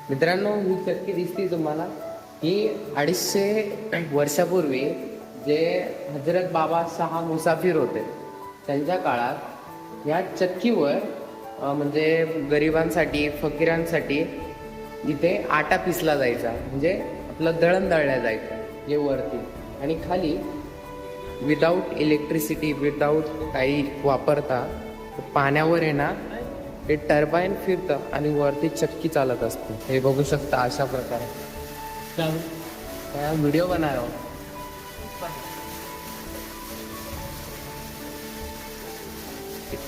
मित्रांनो, ही चक्की दिसते तुम्हाला, ही 250 वर्षापूर्वी जे हजरत बाबा शाह मुसाफिर होते त्यांच्या काळात या चक्कीवर म्हणजे गरिबांसाठी, फकीरांसाठी इथे आटा पिसला जायचा, म्हणजे आपलं दळण दळल्या जायचं हे वरती, आणि खाली विदाऊट इलेक्ट्रिसिटी, विदाऊट काही वापरता पाण्यावर आहे ना, हे टर्बाईन फिरतं आणि वरती चक्की चालत असते. हे बघू शकता अशा प्रकारे. व्हिडिओ बनायो.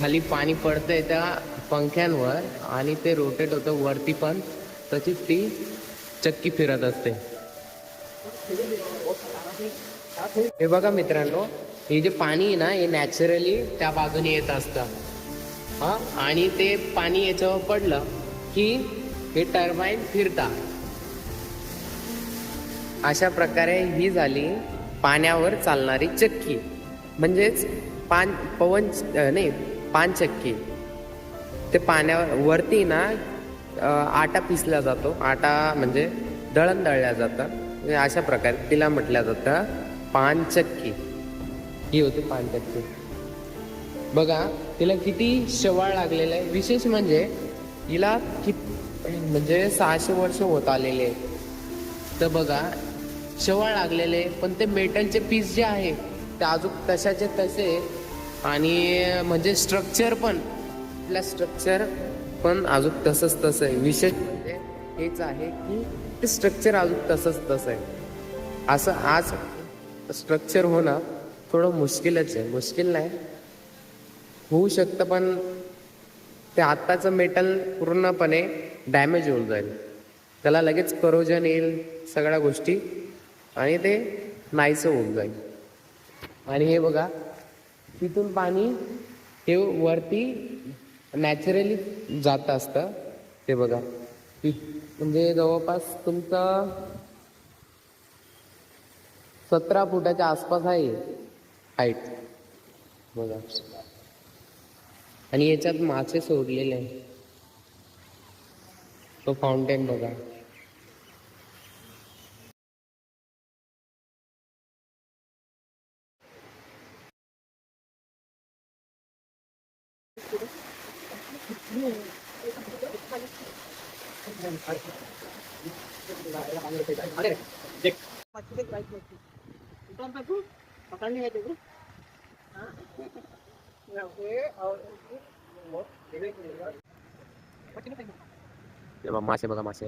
खाली पाणी पडतंय त्या पंख्यांवर आणि ते रोटेट होतं वरती, पण तशीच ती चक्की फिरत असते. हे बघा मित्रांनो, हे जे पाणी आहे ना, हे नॅचरली त्या बाजूने येत असतं. हा, आणि ते पाणी याच्यावर पडलं की हे टर्बाईन फिरता. अशा प्रकारे ही झाली पाण्यावर चालणारी चक्की, म्हणजेच पान चक्की. ते पाण्यावर वरती ना आटा पिसला जातो, आटा म्हणजे दळण दळल्या जातं, अशा प्रकारे तिला म्हटलं जातं पानचक्की. ही होती पानचक्की. बघा तिला किती शेवाळ लागलेलं आहे. विशेष म्हणजे हिला म्हणजे 600 वर्ष होत आलेले आहेत. तर बघा शेवाळ लागलेले, पण ते मेटलचे पीस जे आहे ते अजून तशाचे तसे, आणि म्हणजे स्ट्रक्चर पण अजून तसंच तसं आहे. विशेष म्हणजे हेच आहे की ते स्ट्रक्चर अजून तसंच आहे. असं आज स्ट्रक्चर होणं थोडं मुश्किलच आहे. मुश्किल नाही, होऊ शकतं, पण ते आत्ताचं मेटल पूर्णपणे डॅमेज होऊन जाईल, त्याला लगेच करोजन येईल, सगळ्या गोष्टी, आणि ते नाहीसं होऊन जाईल. आणि हे बघा तिथून पाणी हे वरती नॅचरली जात असतं. ते बघा म्हणजे जवळपास तुमचं 17 फुटाच्या आसपास आहे हाईट बघा. आणि याच्यात मासे सोडलेले आहे. तो फाउंटेन बघा. मासे बघा, मासे.